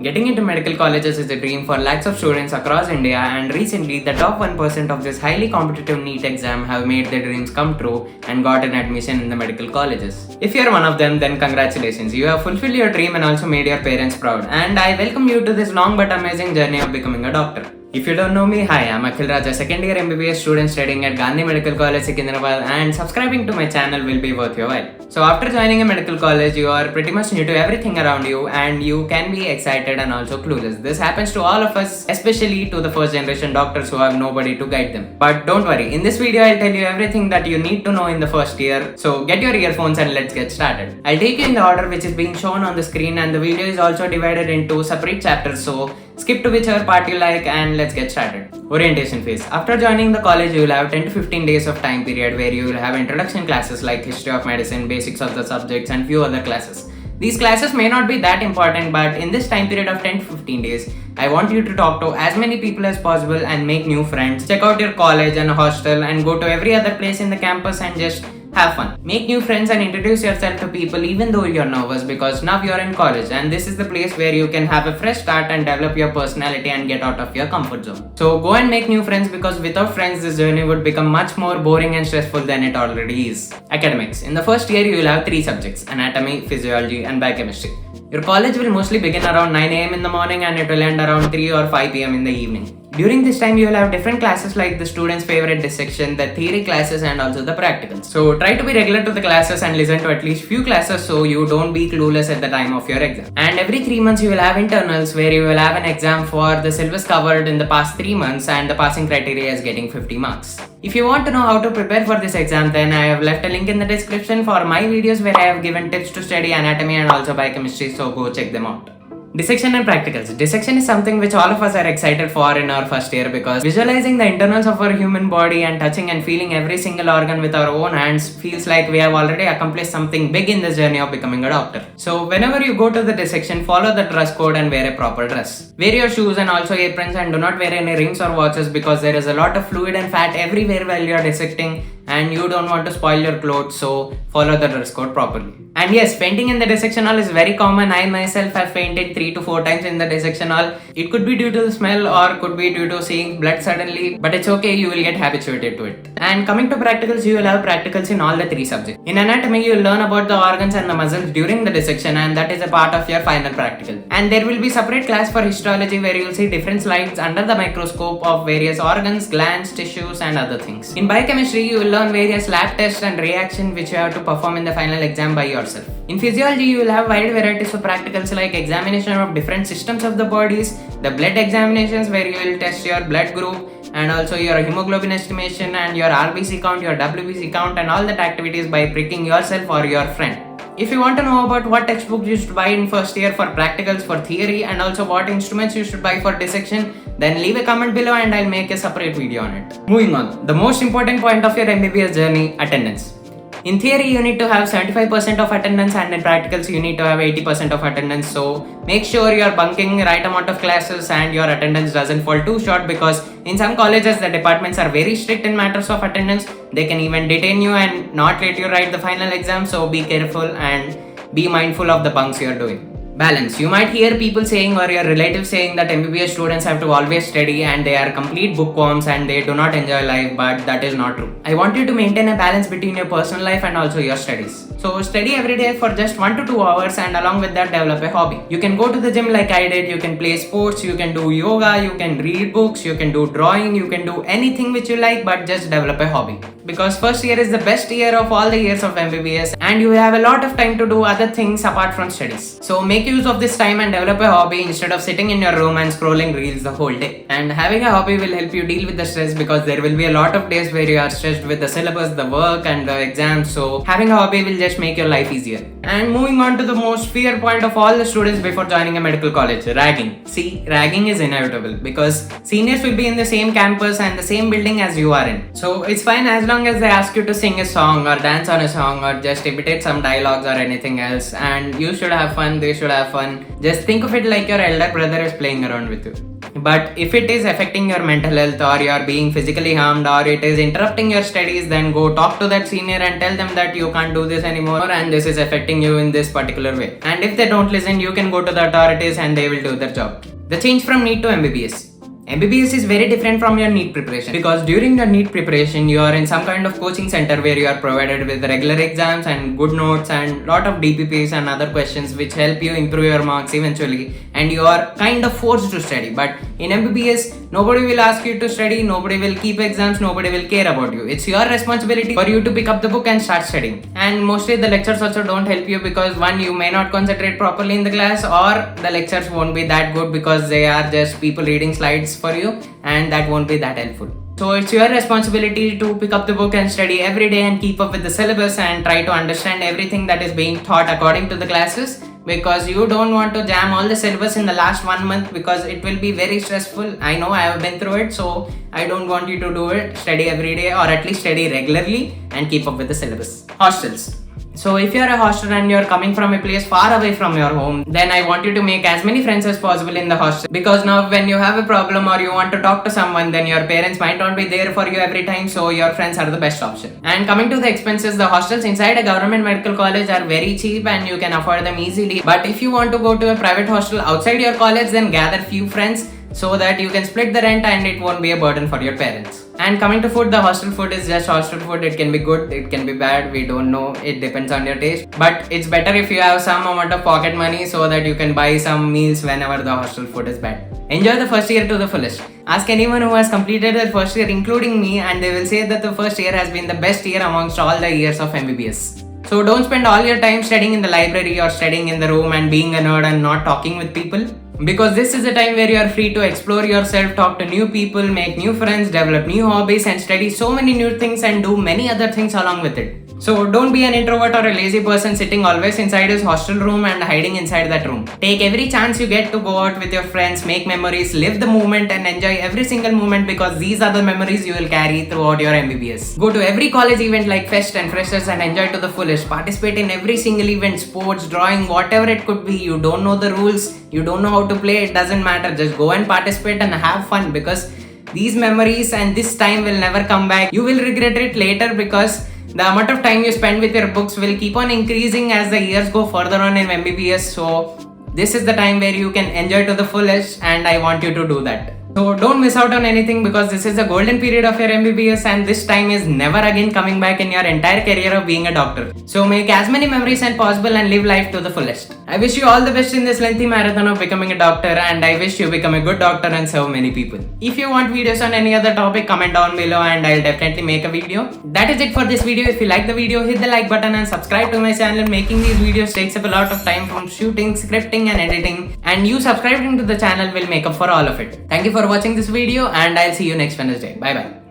Getting into medical colleges is a dream for lakhs of students across India, and recently the top 1% of this highly competitive NEET exam have made their dreams come true and got an admission in the medical colleges. If you're one of them, then congratulations, you have fulfilled your dream and also made your parents proud, and I welcome you to this long but amazing journey of becoming a doctor. If you don't know me, hi, I'm Akheel, a second year MBBS student studying at Gandhi Medical College, Secunderabad, and subscribing to my channel will be worth your while. So after joining a medical college, you are pretty much new to everything around you and you can be excited and also clueless. This happens to all of us, especially to the first generation doctors who have nobody to guide them. But don't worry, in this video I'll tell you everything that you need to know in the first year. So get your earphones and let's get started. I'll take you in the order which is being shown on the screen, and the video is also divided into separate chapters, so skip to whichever part you like and let's get started. Orientation phase. After joining the college, you will have 10 to 15 days of time period where you will have introduction classes like history of medicine, basics of the subjects, and few other classes. These classes may not be that important, but in this time period of 10 to 15 days, I want you to talk to as many people as possible and make new friends. Check out your college and hostel and go to every other place in the campus and just have fun. Make new friends and introduce yourself to people even though you're nervous, because now you're in college and this is the place where you can have a fresh start and develop your personality and get out of your comfort zone. So go and make new friends, because without friends this journey would become much more boring and stressful than it already is. Academics. In the first year you will have 3 subjects: anatomy, physiology and biochemistry. Your college will mostly begin around 9 am in the morning and it will end around 3 or 5 pm in the evening. During this time, you will have different classes like the students' favorite dissection, the theory classes and also the practicals. So try to be regular to the classes and listen to at least few classes so you don't be clueless at the time of your exam. And every 3 months you will have internals where you will have an exam for the syllabus covered in the past 3 months, and the passing criteria is getting 50 marks. If you want to know how to prepare for this exam, then I have left a link in the description for my videos where I have given tips to study anatomy and also biochemistry, so go check them out. Dissection and Practicals. Dissection is something which all of us are excited for in our first year, because visualizing the internals of our human body and touching and feeling every single organ with our own hands feels like we have already accomplished something big in this journey of becoming a doctor. So whenever you go to the dissection, follow the dress code and wear a proper dress. Wear your shoes and also aprons, and do not wear any rings or watches, because there is a lot of fluid and fat everywhere while you are dissecting and you don't want to spoil your clothes, so follow the dress code properly. And yes, fainting in the dissection hall is very common. I myself have fainted 3 to 4 times in the dissection hall. It could be due to the smell or could be due to seeing blood suddenly, but it's okay, you will get habituated to it. And coming to practicals, you will have practicals in all the 3 subjects. In anatomy, you will learn about the organs and the muscles during the dissection, and that is a part of your final practical. And there will be separate class for histology where you will see different slides under the microscope of various organs, glands, tissues and other things. In biochemistry, you will learn various lab tests and reactions which you have to perform in the final exam by yourself. In physiology, you will have wide varieties of practicals like examination of different systems of the bodies, the blood examinations where you will test your blood group and also your hemoglobin estimation and your RBC count, your WBC count, and all that activities by pricking yourself or your friend. If you want to know about what textbooks you should buy in first year for practicals, for theory, and also what instruments you should buy for dissection, then leave a comment below and I'll make a separate video on it. Moving on, the most important point of your MBBS journey: attendance. In theory, you need to have 75% of attendance, and in practicals, you need to have 80% of attendance. So make sure you are bunking right amount of classes and your attendance doesn't fall too short, because in some colleges, the departments are very strict in matters of attendance. They can even detain you and not let you write the final exam. So be careful and be mindful of the bunks you are doing. Balance. You might hear people saying or your relatives saying that MBBS students have to always study and they are complete bookworms and they do not enjoy life, but that is not true. I want you to maintain a balance between your personal life and also your studies. So study every day for just 1 to 2 hours, and along with that develop a hobby. You can go to the gym like I did, you can play sports, you can do yoga, you can read books, you can do drawing, you can do anything which you like, but just develop a hobby. Because first year is the best year of all the years of MBBS and you have a lot of time to do other things apart from studies. So make use of this time and develop a hobby instead of sitting in your room and scrolling reels the whole day. And having a hobby will help you deal with the stress, because there will be a lot of days where you are stressed with the syllabus, the work and the exams. So having a hobby will just make your life easier. And moving on to the most fear point of all the students before joining a medical college: ragging. See, ragging is inevitable because seniors will be in the same campus and the same building as you are in. So it's fine as long as they ask you to sing a song or dance on a song or just imitate some dialogues or anything else, and you should have fun, they should have fun. Just think of it like your elder brother is playing around with you. But if it is affecting your mental health, or you are being physically harmed, or it is interrupting your studies, then go talk to that senior and tell them that you can't do this anymore and this is affecting you in this particular way. And if they don't listen, you can go to the authorities and they will do their job. The change from NEET to MBBS. MBBS is very different from your NEET preparation, because during the NEET preparation you are in some kind of coaching center where you are provided with regular exams and good notes and lot of DPPs and other questions which help you improve your marks eventually, and you are kind of forced to study. But in MBBS, nobody will ask you to study, nobody will keep exams, nobody will care about you. It's your responsibility for you to pick up the book and start studying. And mostly the lectures also don't help you, because one, you may not concentrate properly in the class, or the lectures won't be that good because they are just people reading slides for you, and that won't be that helpful. So it's your responsibility to pick up the book and study every day and keep up with the syllabus and try to understand everything that is being taught according to the classes, because you don't want to jam all the syllabus in the last 1 month, because it will be very stressful. I know, I have been through it, so I don't want you to do it. Study every day, or at least study regularly and keep up with the syllabus. Hostels. So if you're a hostel and you're coming from a place far away from your home, then I want you to make as many friends as possible in the hostel, because now when you have a problem or you want to talk to someone, then your parents might not be there for you every time, so your friends are the best option. And coming to the expenses, the hostels inside a government medical college are very cheap and you can afford them easily. But if you want to go to a private hostel outside your college, then gather few friends so that you can split the rent and it won't be a burden for your parents. And coming to food, the hostel food is just hostel food. It can be good, it can be bad, we don't know, it depends on your taste. But it's better if you have some amount of pocket money so that you can buy some meals whenever the hostel food is bad. Enjoy the first year to the fullest. Ask anyone who has completed their first year, including me, and they will say that the first year has been the best year amongst all the years of MBBS. So don't spend all your time studying in the library or studying in the room and being a nerd and not talking with people, because this is the time where you are free to explore yourself, talk to new people, make new friends, develop new hobbies and study so many new things and do many other things along with it. So don't be an introvert or a lazy person sitting always inside his hostel room and hiding inside that room. Take every chance you get to go out with your friends, make memories, live the moment and enjoy every single moment, because these are the memories you will carry throughout your MBBS. Go to every college event like Fest and Freshers and enjoy to the fullest. Participate in every single event, sports, drawing, whatever it could be. You don't know the rules, you don't know how to play, it doesn't matter. Just go and participate and have fun, because these memories and this time will never come back. You will regret it later, because the amount of time you spend with your books will keep on increasing as the years go further on in MBBS. So this is the time where you can enjoy to the fullest, and I want you to do that. So don't miss out on anything, because this is a golden period of your MBBS and this time is never again coming back in your entire career of being a doctor. So make as many memories as possible and live life to the fullest. I wish you all the best in this lengthy marathon of becoming a doctor, and I wish you become a good doctor and serve many people. If you want videos on any other topic, comment down below and I'll definitely make a video. That is it for this video. If you like the video, hit the like button and subscribe to my channel. Making these videos takes up a lot of time from shooting, scripting and editing, and you subscribing to the channel will make up for all of it. Thank you for watching this video and I'll see you next Wednesday. Bye bye.